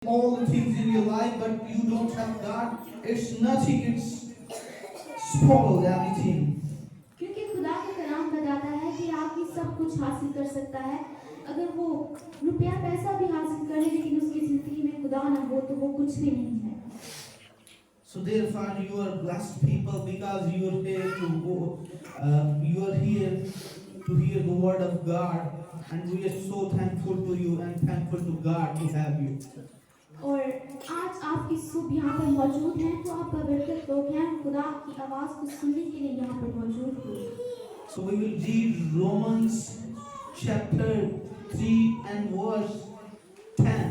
all the things in your life, but you don't have God, it's nothing, it's spoiled everything. क्योंकि खुदा का कलाम बताता है कि आप ये सब कुछ हासिल कर सकता है। अगर वो रुपया पैसा भी हासिल करे लेकिन उसकी जिंदगी में खुदा ना हो तो वो कुछ भी नहीं है। So therefore you are blessed people because you are here to go, you are here to hear the word of God, and we are so thankful to you and thankful to God to have you. और आज आप इस शुभ यहाँ पर मौजूद हैं तो आप बरकत लोग हैं, खुदा की आवाज़ को सुनने के लिए यहाँ पर मौजूद हैं। So we will read Romans chapter 3 and verse 10.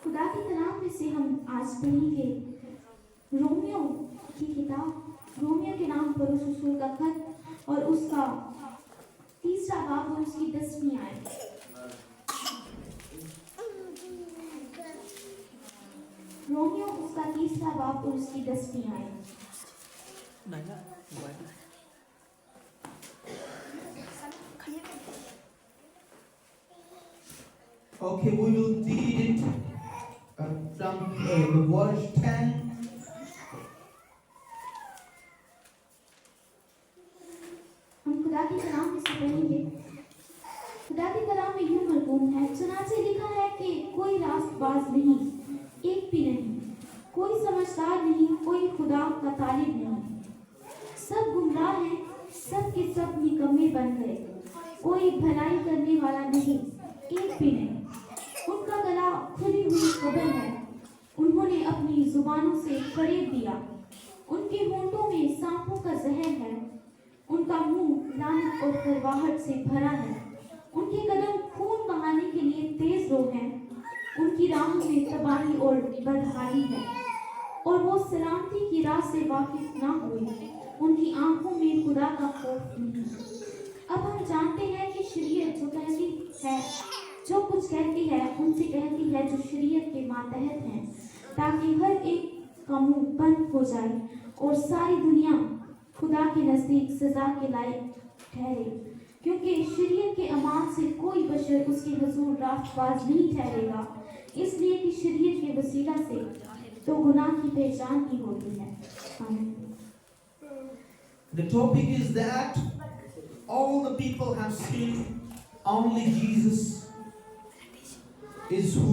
खुदा के कलाम में से हम आज पढ़ेंगे रोमियो की किताब, रोमियो के नाम पर उस रसूल का खत और उसका 3रा बाब और उसकी 10वीं आयत। रोमियो उसका 3रा बाब और उसकी 10वीं आयत। Okay, we will read it from the verse 10. हम खुदा के कलाम में से पढ़ेंगे। खुदा के कलाम में यूं मरकूम है, चुनाचे लिखा है कि कोई रास्तबाज नहीं, एक भी नहीं, कोई समझदार नहीं, कोई खुदा का तालिब नहीं, सब गुमराह हैं, सब के सब निकम्मे बन गए, कोई भलाई करने वाला नहीं, एक भी नहीं। उनका गला खुली हुई कब्र है, उन्होंने अपनी जुबानों से फरेब दिया, उनके होंठों में सांपों का जहर है, उनका मुंह लानत और करवाहट से भरा है, उनके कदम खून बहाने के लिए तेज रो हैं, उनकी राहों में तबाही और बदहाली है, और वो सलामती की राह से वाकिफ ना हुए, उनकी आंखों में खुदा का खौफ नहीं। अब हम जानते हैं कि शरीयत जो कहती है, जो कुछ कहती है उनसे कहती है जो शरीयत के मातहत हैं, ताकि हर एक का मुंह बंद हो जाए और सारी दुनिया खुदा के नज़दीक सजा के लायक ठहरे, क्योंकि शरीयत के अमाल से कोई बशर उसके हुजूर रास्तबाज नहीं ठहरेगा, इसलिए कि शरीयत के वसीला से तो गुनाह की पहचान ही होती है। आमीन। The topic is that all the people have sinned, only Jesus is who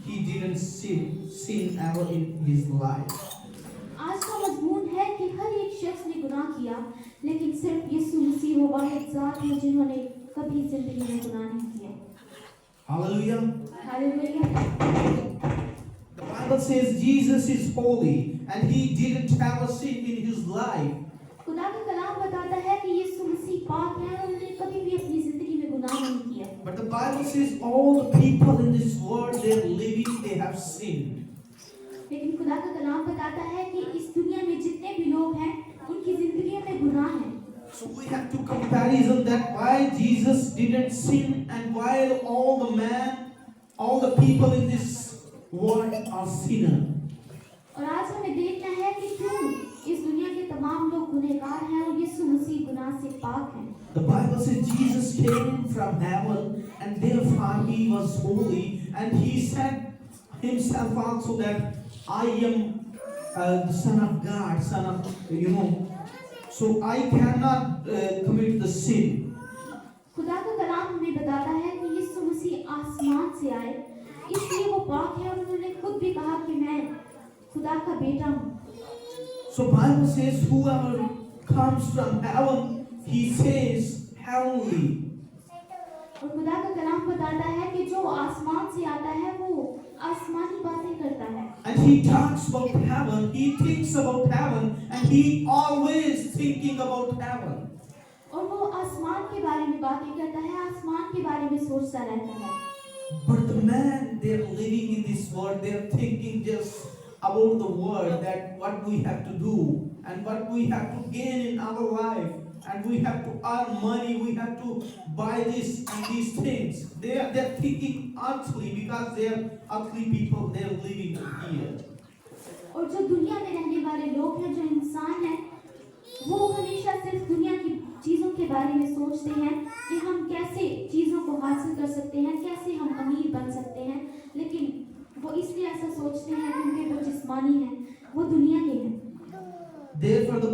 he didn't sin ever in his life. आज का मजमून है कि हर एक शख्स ने गुनाह किया, लेकिन सिर्फ यीशु मसीह वो वाहिद ज़ात है जिन्होंने कभी जिंदगी में गुनाह नहीं किया। Hallelujah. Hallelujah. The Bible says Jesus is holy and he didn't have a sin in his life. खुदा का कलाम बताता है कि यीशु मसीह पाक है और उन्होंने कभी भी अपनी जिंदगी में गुनाह नहीं किया। But the Bible says all the people in this world they're living, they have sinned. लेकिन खुदा का कलाम बताता है कि इस दुनिया में जितने भी लोग हैं उनकी जिंदगी में गुनाह है। So we have to comparison that why Jesus didn't sin and while all the people in this world are sinner. और आज हमें देखना है कि क्यों इस दुनिया के तमाम लोग गुनहगार हैं और यीशु मसीह गुनाह से पाक हैं। The Bible says Jesus came from heaven and therefore he was holy and he said himself also that I am the son of God, so I cannot commit the sin. खुदा का कलाम हमें बताता है कि यीशु मसीह आसमान से आए, इसलिए वो पाक है और उन्होंने खुद भी कहा कि मैं खुदा का बेटा हूँ। So Bible says whoever comes from heaven, he says heavenly. और खुदा का कलाम बताता है कि जो आसमान से आता है वो आसमानी बातें करता है। And he talks about heaven, he thinks about heaven, and he always thinking about heaven. और वो आसमान के बारे में बातें करता है, आसमान के बारे में सोचता रहता है। But the man they're living in this world, they're thinking just about the world, that what we have to do and what we have to gain in our life, and we have to earn money, we have to buy this and these things. They're thinking earthly because they're earthly people, they're living here. और जो दुनिया में रहने वाले लोग हैं, जो इंसान हैं, वो हमेशा सिर्फ दुनिया की चीजों के बारे में सोचते हैं कि हम कैसे चीजों को हासिल कर सकते हैं, कैसे हम अमीर बन सकते हैं, लेकिन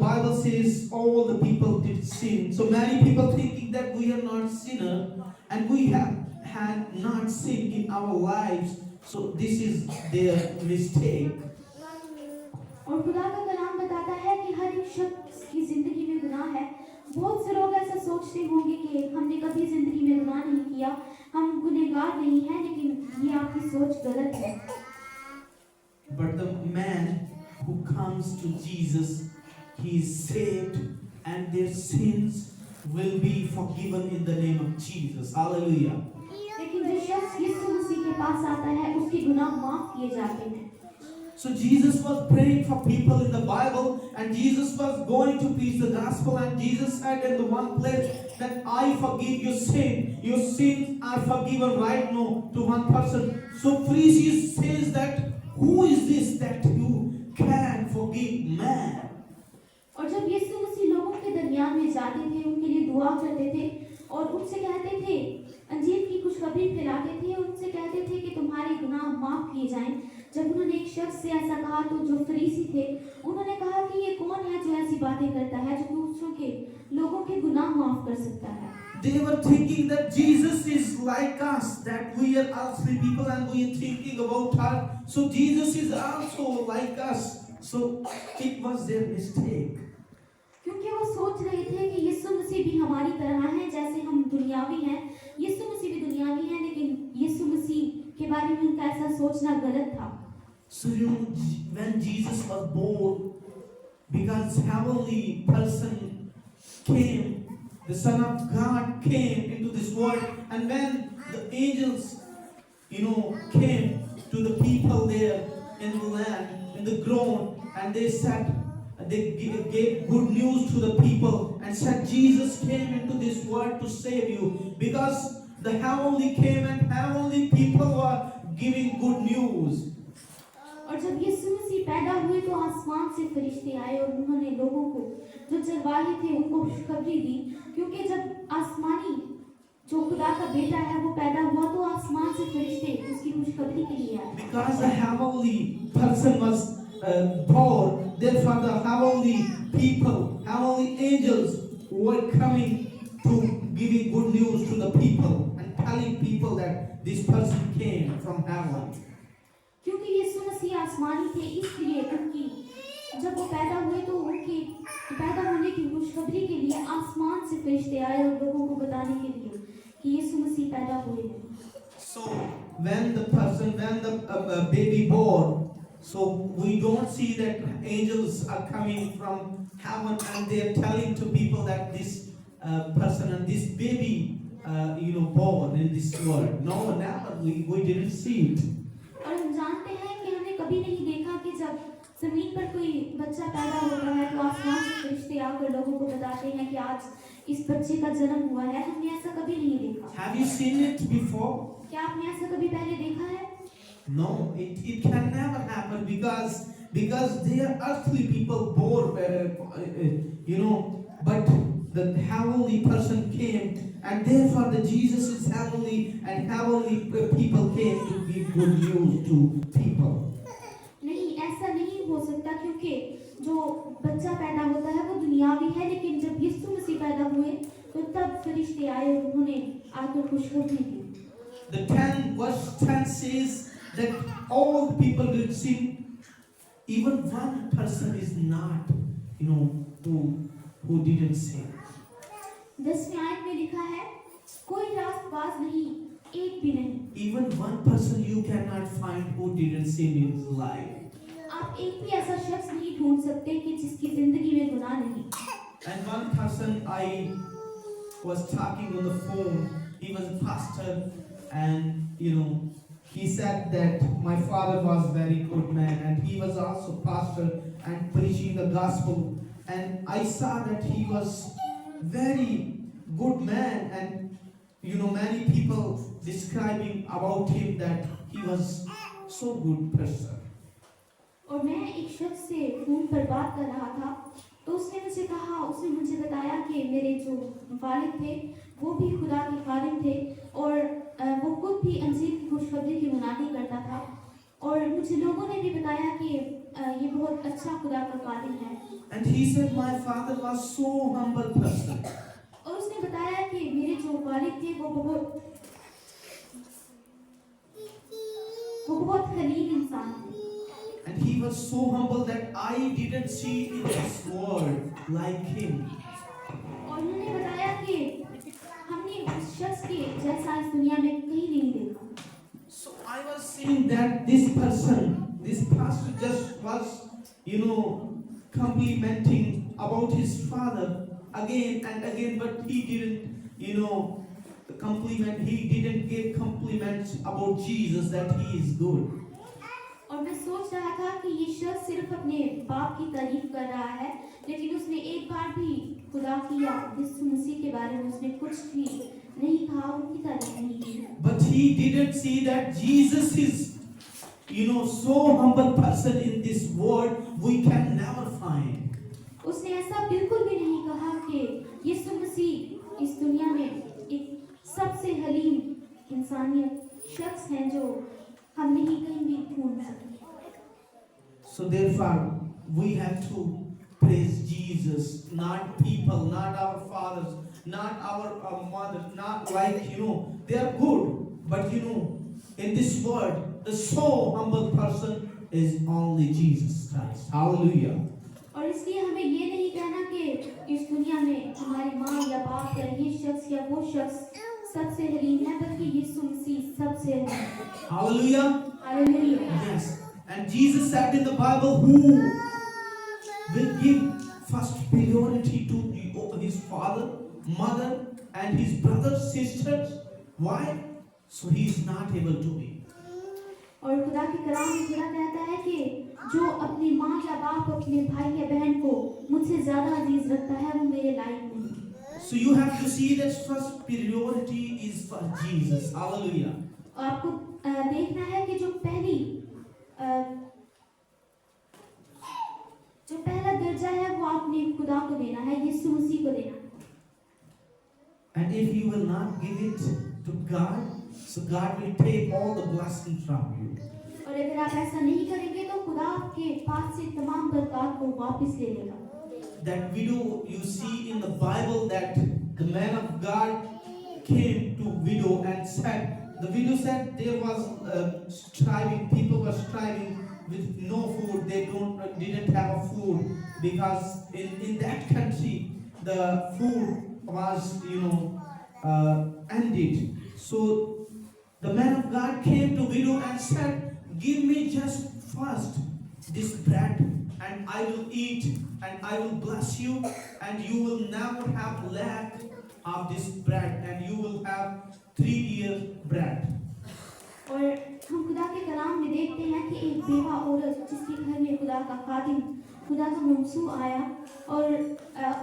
Bible says all the people did sin. So many people thinking that we are not sinner and we have had not sin in our lives. So this is their mistake. और खुदा का कलाम बताता है कि हर एक शख्स की जिंदगी में गुनाह है। बहुत से लोग ऐसा सोचते होंगे कि हमने कभी जिंदगी में गुनाह नहीं किया, हम गुनहगार नहीं हैं, लेकिन ये आपकी सोच गलत है। But the man who comes to Jesus, he is saved and their sins will be forgiven in the name of Jesus. Hallelujah. लेकिन जो शख्स यीशु मसीह के पास आता है, उसके गुनाह माफ किए जाते हैं। So Jesus was praying for people in the Bible, and Jesus was going to preach the gospel, and Jesus said in the one place that I forgive your sin. Your sins are forgiven right now to one person. So Pharisees says that who is this that you can forgive man? और जब यीशु मसीह लोगों के दरमियान में जाते थे, उनके लिए दुआ करते थे और उनसे कहते थे, अंजीर की खुशखबरी फैलाते थे, उनसे कहते थे कि तुम्हारे गुनाह माफ किए जाएं। जब उन्होंने एक शख्स से ऐसा कहा तो जो फरीसी थे, उन्होंने कहा कि ये कौन है जो ऐसी बातें करता है, जो दूसरों के लोगों के गुनाह माफ कर सकता है। They were thinking that Jesus is like us, that we are earthly people and we are thinking about her. So Jesus is also like us. So it was their mistake. क्योंकि वो सोच रहे थे कि यीशु मसीह भी हमारी तरह हैं, जैसे हम दुनियावी हैं। यीशु मसीह भी दुनियावी हैं, लेकिन यीशु मसीह के बारे में उनका ऐसा सोचना गलत था। So you know, when Jesus was born, because heavenly person came, the Son of God came into this world, and when the angels, came to the people there in the land, in the ground, and they said, they gave good news to the people and said Jesus came into this world to save you, because the heavenly came and heavenly people were giving good news. और जब यीशु मसीह पैदा हुए तो आसमान से फरिश्ते आए और उन्होंने लोगों को जो चरवाहे थे उनको खुशखबरी दी, क्योंकि जब आसमानी जो खुदा का बेटा है वो पैदा हुआ तो आसमान से फरिश्ते उसकी खुशखबरी के लिए आए। Because the heavenly person was born, therefore the heavenly people, heavenly angels were coming to giving good news to the people and telling people that this person came from heaven. क्योंकि यीशु मसीह आसमानी थे, इसलिए उनकी जब वो पैदा हुए तो उनके पैदा होने की खुशखबरी के लिए आसमान से फरिश्ते आए और लोगों को बताने के लिए कि यीशु मसीह पैदा हुए हैं। So when the baby born, so we don't see that angels are coming from heaven and they are telling to people that this person and this baby, born in this world. No, never. We didn't see it. और हम जानते हैं कि हमने कभी नहीं देखा कि जब जमीन पर कोई बच्चा पैदा होता है तो आसमान से फरिश्ते आकर लोगों को बताते हैं कि आज इस बच्चे का जन्म हुआ है। हमने ऐसा कभी नहीं देखा। Have you seen it before? क्या आपने ऐसा कभी पहले देखा है? No, it can never happen because they are earthly people born, but the heavenly person came, and therefore the Jesus is heavenly, and heavenly people came to give good news to people. नहीं, ऐसा नहीं हो सकता, क्योंकि जो बच्चा पैदा होता है वो दुनियावी है, लेकिन जब यीशु मसीह पैदा हुए तो तब फरिश्ते आए और उन्होंने आकर खुशखबरी दी। Verse 10 says that all the people did sin, even one person is not, who didn't sin. 10वीं आयत में लिखा है, कोई रास्तबाज नहीं, एक भी नहीं। Even one person you cannot find who didn't sin in his life. आप एक भी ऐसा शख्स नहीं ढूंढ सकते कि जिसकी जिंदगी में गुनाह नहीं। And one person I was talking on the phone, he was a pastor, and he said that my father was very good man, and he was also pastor and preaching the gospel, and I saw that he was very good man, and many people describing about him that he was so good person. और मैं एक शख्स से phone पर बात कर रहा था तो उसने मुझे बताया कि मेरे जो वालिद थे वो भी खुदा के खादिम थे और वो खुद भी अंजीर की खुशखबरी की मुनादी करता था, और मुझे लोगों ने भी बताया कि ये बहुत अच्छा खुदा का खादिम है। And he said, my father was so humble person. और उसने बताया कि मेरे जो वालिद थे वो बहुत हलीम इंसान थे। And he was so humble that I didn't see in this world like him. और उन्होंने बताया कि हमने उस शख्स के जैसा इस दुनिया में कहीं नहीं देखा। So I was seeing that this person, this pastor just was, complimenting about his father again and again, but he didn't, he didn't give compliments about Jesus that he is good. और मैं सोच रहा था कि ये शख्स सिर्फ अपने बाप की तारीफ कर रहा है, लेकिन उसने एक बार भी खुदा की या यीशु मसीह के बारे में उसने कुछ भी नहीं कहा, उनकी तारीफ नहीं की। But he didn't see that Jesus is, so humble person in this world we can never find. उसने ऐसा बिल्कुल भी नहीं कहा कि यीशु मसीह इस दुनिया में एक सबसे हलीम इंसानियत शख्स हैं जो हम नहीं कहीं भी ढूंढ सकते। So therefore, we have to praise Jesus, not people, not our fathers, not our mothers, not like, they are good. But in this world, the so humble person is only Jesus Christ. Hallelujah. और इसलिए हमें ये नहीं कहना कि इस दुनिया में हमारी माँ या बाप या ये शख्स या वो शख्स सबसे हलीम है, बल्कि यीशु मसीह सबसे हलीम है। Hallelujah. Hallelujah. Yes. And Jesus said in the Bible, who will give first priority to his father, mother, and his brothers, sisters. Why? So he is not able to be. और खुदा के कलाम में खुदा कहता है कि जो अपनी माँ या बाप, अपने भाई या बहन को मुझसे ज्यादा अजीज रखता है वो मेरे लायक नहीं। So you have to see that first priority is for Jesus. Hallelujah. और आपको देखना है कि जो पहला दर्जा है वो आपने खुदा को देना है, यीशु मसीह को देना है। And if you will not give it to God, so God will take all the blessings from you. और अगर आप ऐसा नहीं करेंगे तो खुदा आपके पास से तमाम बरकत को वापस ले लेगा। That widow, you see in the Bible that the man of God came to widow and said, the widow said there was striving, people were striving with no food, they didn't have a food because in that country the food was ended. So the man of God came to widow and said, give me just first this bread and I will eat and I will bless you and you will never have lack of this bread and you will have 3 years bread. और हम खुदा के कलाम में देखते हैं कि एक बेवा औरत जिसके घर में खुदा का खादिम, खुदा का मंसूब आया और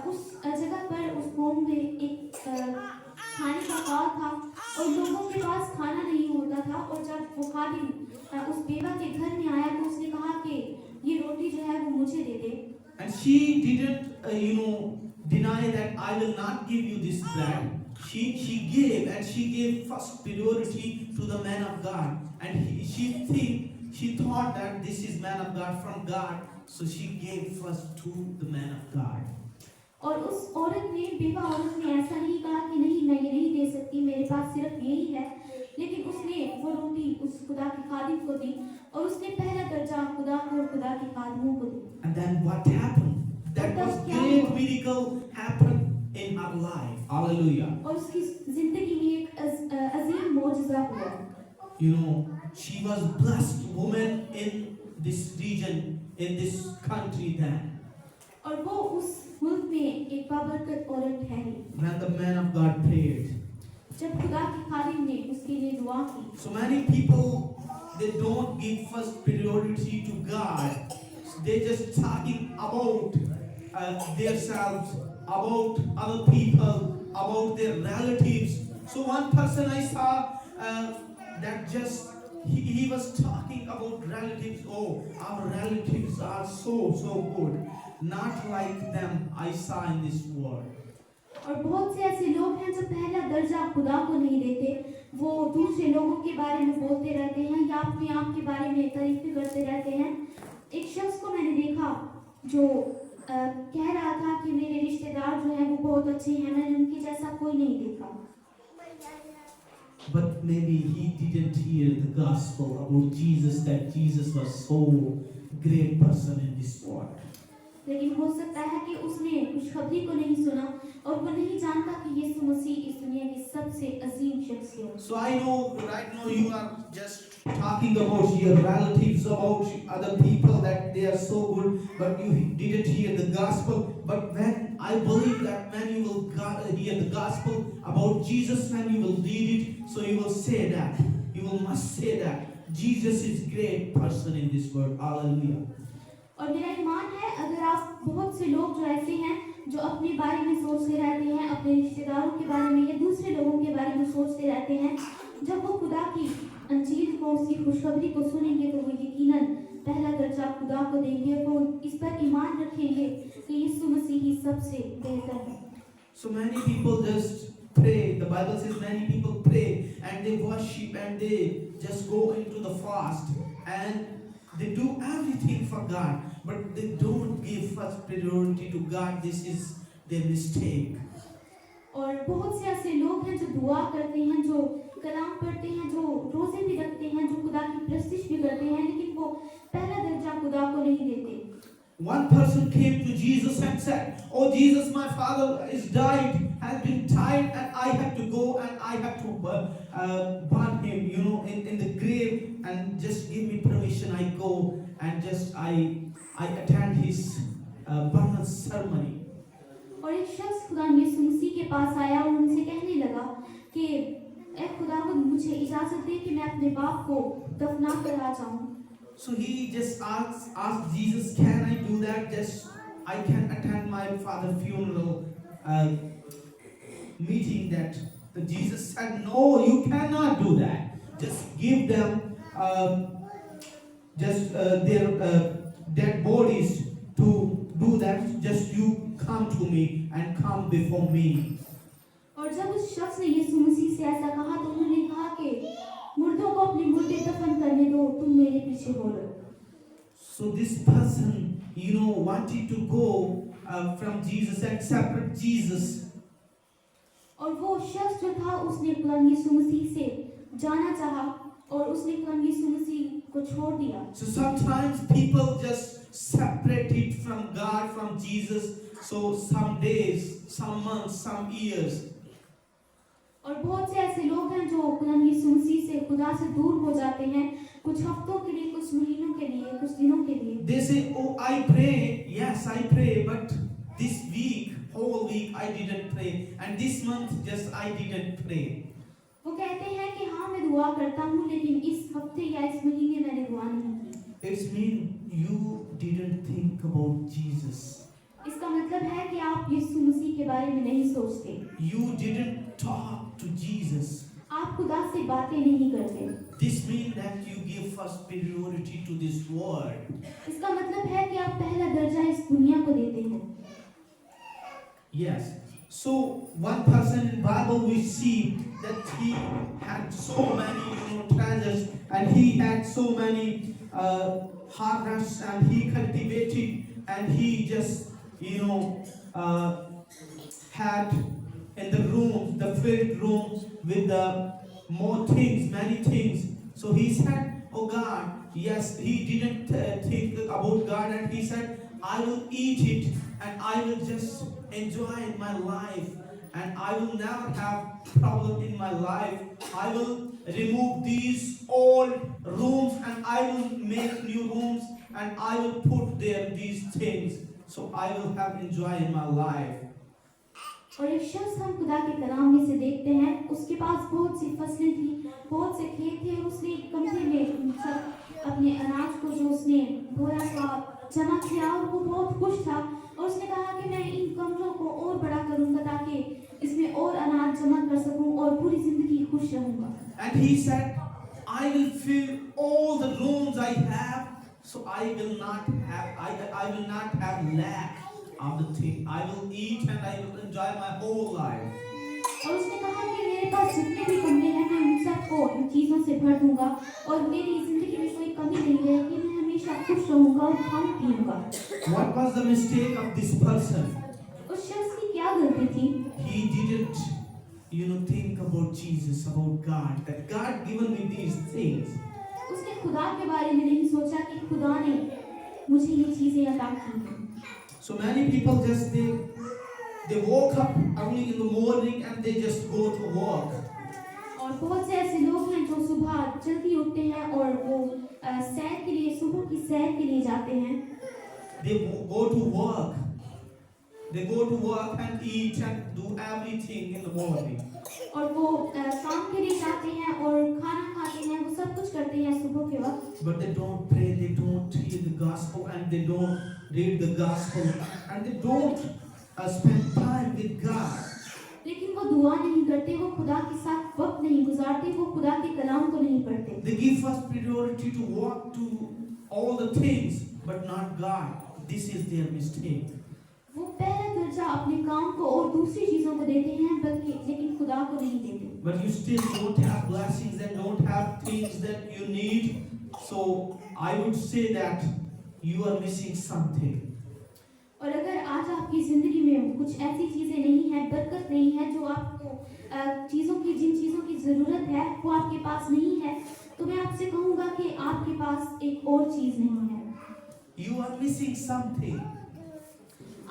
उस जगह पर उस कौम में एक खाने का काल था और लोगों के पास खाना नहीं होता था। और जब वो खादिम उस बेवा के घर में आया तो उसने कहा कि ये रोटी जो है वो मुझे दे दे। And she didn't deny that I will not give you this bread. She gave first priority to the man of God, and she thought that this is man of God from God, so she gave first to the man of God. और उस औरत ने, बेवा औरत ने ऐसा नहीं कहा कि नहीं मैं ये नहीं दे सकती, मेरे पास सिर्फ यही है, लेकिन उसने वो रोटी उस खुदा के खादिम को दी और उसने पहला दर्जा खुदा को और खुदा के खादिमों को दी। And then what happened? That was great miracle happened in her life. Hallelujah. और उसकी जिंदगी में एक अजीम मौजज़ा हुआ। She was blessed woman in this region, in this country then. और वो उस मुल्क में एक बाबरकत औरत ठहरी। When the man of God prayed. जब खुदा के खादिम ने उसके लिए दुआ की। So many people, they don't give first priority to God. They just talking about themselves, about other people, about their relatives. So one person I saw that just he was talking about relatives. Oh, our relatives are so good. Not like them I saw in this world. और बहुत से ऐसे लोग हैं जो पहला दर्जा खुदा को नहीं देते, वो दूसरे लोगों के बारे में बोलते रहते हैं या अपने आप के बारे में तारीफें करते रहते हैं। एक शख्स को मैंने देखा जो कह रहा था कि मेरे रिश्तेदार जो हैं वो बहुत अच्छे हैं, मैंने उनके जैसा कोई नहीं देखा। But maybe he didn't hear the gospel about Jesus, that Jesus was so great person in this world. लेकिन हो सकता है कि उसने खुशखबरी को नहीं सुना और वो नहीं जानता कि यीशु मसीह इस दुनिया के सबसे अजीम शख्स है। So I know right now you are just talking about your relatives, about other people that they are so good, but you didn't hear the gospel. But when I believe that when you will hear the gospel about Jesus, when you will read it, so you will say that, you will must say that Jesus is great person in this world. Hallelujah. और मेरा ईमान है अगर आप बहुत से लोग जो ऐसे हैं जो अपने बारे में सोचते रहते हैं, अपने रिश्तेदारों के बारे में या दूसरे लोगों के बारे में सोचते रहते हैं, जब वो खुदा की अंजील को, उसकी खुशखबरी को सुनेंगे तो वो यकीनन पहला दर्जा खुदा को देंगे, वो इस पर ईमान रखेंगे कि यीशु मसीह ही सबसे बेहतर है। So many people just pray. The Bible says many people pray and they worship and they just go into the fast and they do everything for God, but they don't give first priority to God. This is their mistake. और बहुत से ऐसे लोग हैं जो दुआ करते हैं, जो कलाम पढ़ते हैं, जो रोजे भी रखते हैं, जो खुदा की प्रस्तिश भी करते हैं, लेकिन वो पहला दर्जा खुदा को नहीं देते। One person came to Jesus and said, "Oh Jesus, my father is died, has been tied, and I have to go and I have to burn him, in the grave, and just give me permission. I go and just I attend his burial ceremony." और एक शख्स खुदा यीशु मसीह के पास आया और उनसे कहने लगा कि ऐ खुदावंद, मुझे इजाजत दे कि मैं अपने बाप को दफना कर आ जाऊं। So he just asked Jesus, "Can I do that? Just I can attend my father's funeral meeting." That the Jesus said, "No, you cannot do that. Just give them their dead bodies to do that. Just you come to me and come before me." और जब उस शख्स ने यीशु मसीह से ऐसा कहा तो उन्होंने कहा कि मुर्दों को अपने मुर्दे दफन करने दो, तुम मेरे पीछे हो लो। So this person, wanted to go from Jesus, accepted Jesus. और वो शख्स जो था उसने खुदा यीशु मसीह से जाना चाहा और उसने खुदा यीशु मसीह को छोड़ दिया। So sometimes people just separate it from God, from Jesus. So some days, some months, some years. और बहुत से ऐसे लोग हैं जो खुदा यीशु मसीह से खुदा से दूर हो जाते हैं, कुछ हफ्तों के लिए, कुछ महीनों के लिए, कुछ दिनों के लिए। They say, "Oh, I pray. Yes, I pray. But this week, whole week, I didn't pray. And this month, just I didn't pray." वो कहते हैं कि हाँ मैं दुआ करता हूँ, लेकिन इस हफ्ते या इस महीने मैंने दुआ नहीं की। It means you didn't think about Jesus. इसका मतलब है कि आप यीशु मसीह के बारे में नहीं सोचते, You didn't talk to Jesus. आप खुदा से बातें नहीं करते। This means that you give first priority to this world. इसका मतलब है कि आप पहला दर्जा इस दुनिया को देते हैं। Yes. So one person in Bible we see that he had so many treasures and he had so many harvests and he cultivated and he just had in the room, the filled rooms with the more things, many things. So he said, "Oh God," yes, he didn't think about God and he said, "I will eat it and I will just enjoy my life and I will never have problem in my life. I will remove these old rooms and I will make new rooms and I will put there these things. So I will have enjoy in my life." और एक शख्स हम खुदा के कलाम में से देखते हैं, उसके पास बहुत सी फसलें थी, बहुत से खेत थे और उसने एक कमरे में सब अपने अनाज को जो उसने थोड़ा सा जमा किया और वो बहुत खुश था और उसने कहा कि मैं इन कमरों को और बड़ा करूंगा ताकि इसमें और अनाज जमा कर सकूं और पूरी जिंदगी खुश रहूंगा। And he said, "I will fill all the rooms I have, so I will not have lack. of the thing. I will eat and I will enjoy my whole life. और उसने कहा कि मेरे पास जितने भी कमरे हैं मैं उन सबको इन चीज़ों से भर दूंगा और मेरी जिंदगी में कोई कमी नहीं रहेगी, मैं हमेशा खुश रहूंगा और खाऊं पीऊंगा। What was the mistake of this person? उस शख्स की क्या गलती थी? He didn't, think about Jesus, about God. That God given me these things. उसने खुदा के बारे में नहीं सोचा कि खुदा ने मुझे ये चीजें अता की। So many people just they woke up early in the morning and they just go to work. और बहुत से ऐसे लोग हैं जो सुबह जल्दी उठते हैं और वो सैर के लिए, सुबह की सैर के लिए जाते हैं। They go to work. They go to work and eat and do everything in the morning. और वो काम के लिए जाते हैं और खाना खाते हैं, वो सब कुछ करते हैं सुबह के वक्त। But they don't pray, they don't hear the gospel, and they don't read the gospel, and they don't spend time with God. लेकिन वो दुआ नहीं करते, वो खुदा के साथ वक्त नहीं गुजारते, वो खुदा के कलाम को नहीं पढ़ते। They give first priority to work, to all the things, but not God. This is their mistake. वो पहला दर्जा अपने काम को और दूसरी चीजों को देते हैं, बल्कि लेकिन खुदा को नहीं देते। But you still don't have blessings and don't have things that you need. So I would say that you are missing something. और अगर आज आपकी जिंदगी में कुछ ऐसी चीजें नहीं है, बरकत नहीं है, जो आपको जिन चीजों की जरूरत है वो आपके पास नहीं है, तो मैं आपसे कहूंगा कि आपके पास एक और चीज नहीं है। You are missing something.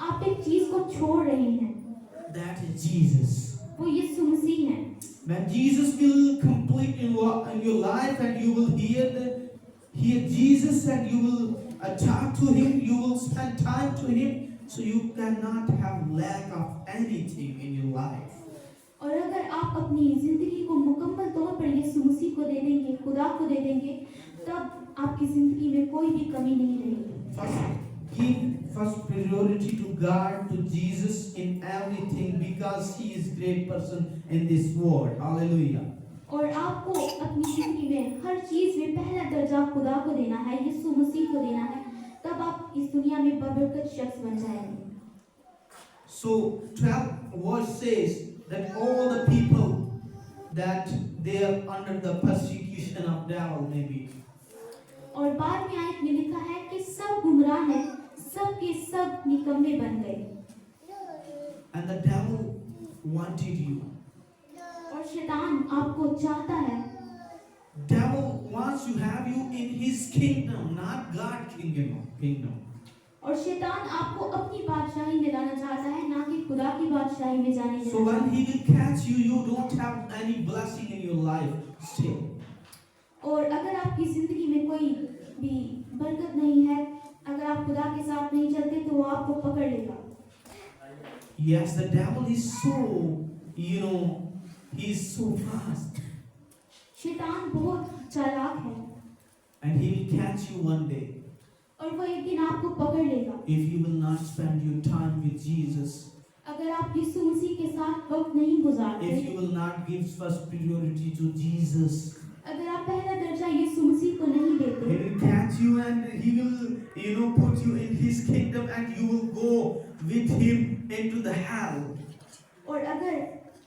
आप एक चीज को छोड़ रहे हैं। That is Jesus. वो यीशु मसीह है। When Jesus will complete in your life and you will hear Jesus and you will talk to Him, you will spend time to Him, so you cannot have lack of anything in your life. और अगर आप अपनी जिंदगी को मुकम्मल तौर पर यीशु मसीह को दे देंगे, खुदा को दे देंगे, तब आपकी जिंदगी में कोई भी कमी नहीं रहेगी। Give first priority to God, to Jesus in everything, because He is great person in this world. Hallelujah. और आपको अपनी जिंदगी में हर चीज में पहला दर्जा खुदा को देना है, यीशु मसीह को देना है, तब आप इस दुनिया में बबरकत शख्स बन जाएंगे। So 12 verse says that all the people that they are under the persecution of devil maybe. और बाद में आयत में लिखा है कि सब गुमराह हैं, सब के सब निकम्मे बन गए। And the devil wanted you. और शैतान आपको चाहता है। Devil wants to have you in his kingdom, not God's kingdom. और शैतान आपको अपनी बादशाही में लाना चाहता है, ना कि खुदा की बादशाही में जाने देना। So when he will catch you, you don't have any blessing in your life still. और अगर आपकी जिंदगी में कोई भी बरकत नहीं है, अगर आप खुदा के साथ नहीं चलते, तो वो आपको पकड़ लेगा। Yes, the devil is so, he is so fast. शैतान बहुत चालाक है। And he will catch you one day. और वो एक दिन आपको पकड़ लेगा। If you will not spend your time with Jesus. अगर आप यीशु मसीह के साथ वक्त नहीं गुजारते, If you will not give first priority to Jesus. अगर आप पहला दर्जा यीशु मसीह को नहीं देते, He will catch you and he will, put you in his kingdom and you will go with him into the hell.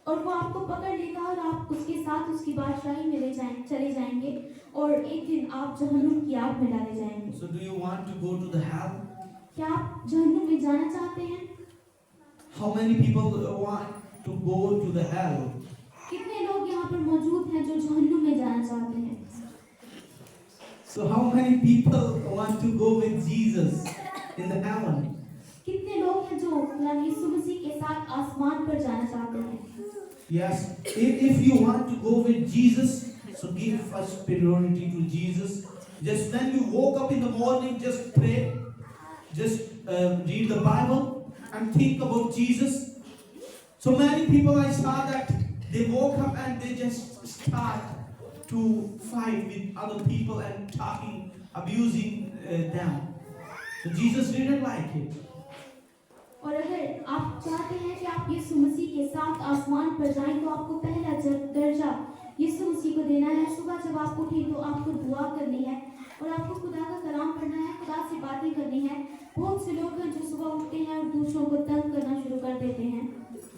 और वो आपको पकड़ लेगा और आप उसके साथ उसकी बादशाही में चले जाएंगे और एक दिन आप जहन्नुम की आग में डाले जाएंगे। So do you want to go to the hell? क्या आप जहन्नुम में जाना चाहते हैं? How many people want to go to the hell? कितने लोग यहाँ पर मौजूद हैं जो जहन्नुम में जाना चाहते हैं? So how many people want to go with Jesus in the heaven? कितने लोग हैं जो यीशु मसीह के साथ आसमान पर जाना चाहते हैं? Yes, if you want to go with Jesus, so give first priority to Jesus. Just when you woke up in the morning, just pray, just read the Bible and think about Jesus. So many people I saw that they woke up and they just start to fight with other people and talking, abusing them. So Jesus didn't like it. और अगर आप चाहते हैं कि आप यीशु मसीह के साथ आसमान पर जाएं, तो आपको पहला दर्जा यीशु मसीह को देना है। सुबह जब आप उठें तो आपको दुआ करनी है और आपको खुदा का कलाम पढ़ना है, खुदा से बातें करनी है, बहुत से लोग हैं जो सुबह उठते हैं और दूसरों को तंग करना शुरू कर देते हैं,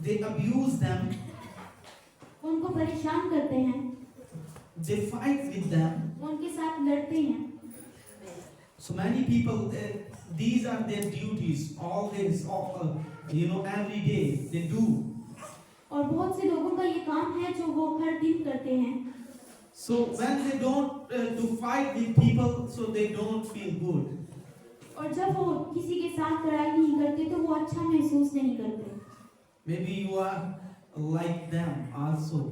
they abuse them, उनको परेशान करते हैं, they fight with them. उनके साथ लड़ते हैं। So many people, these are their duties, always, every day they do. और बहुत से लोगों का ये काम है जो वो हर दिन करते हैं। So when they don't to fight with people, so they don't feel good. और जब वो किसी के साथ लड़ाई नहीं करते तो वो अच्छा महसूस नहीं करते। Maybe you are like them also.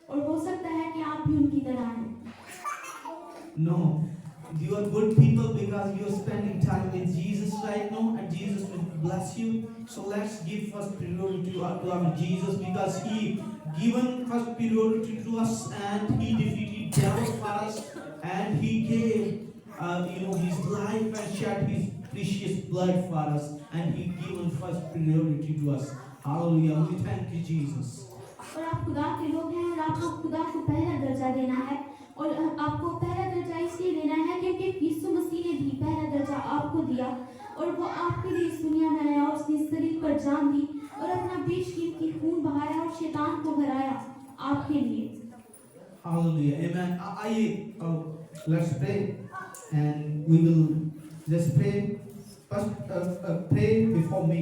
और हो सकता है कि आप भी उनकी तरह हैं। No, you are good people because you are spending time with Jesus right now, and Jesus will bless you. So let's give first priority to our Jesus, because He given first priority to us, and He defeated devil for us, and He gave His life and shed His precious blood for us, and He given first priority to us. Hallelujah! We thank you, Jesus. और आप खुदा के लोग हैं और आपको खुदा को पहला दर्जा देना है, और आपको पहला दर्जा इसलिए देना है क्योंकि यीशु मसीह ने भी पहला दर्जा आपको दिया, और वो आपके लिए इस दुनिया में आया और उसने शरीर पर जान दी और अपना बेशकीमती खून बहाया और शैतान को हराया आपके लिए। Hallelujah, amen. Let's pray, and we will just pray. First, pray before me.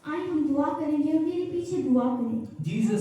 आइए हम दुआ करेंगे और मेरे पीछे दुआ करें। Jesus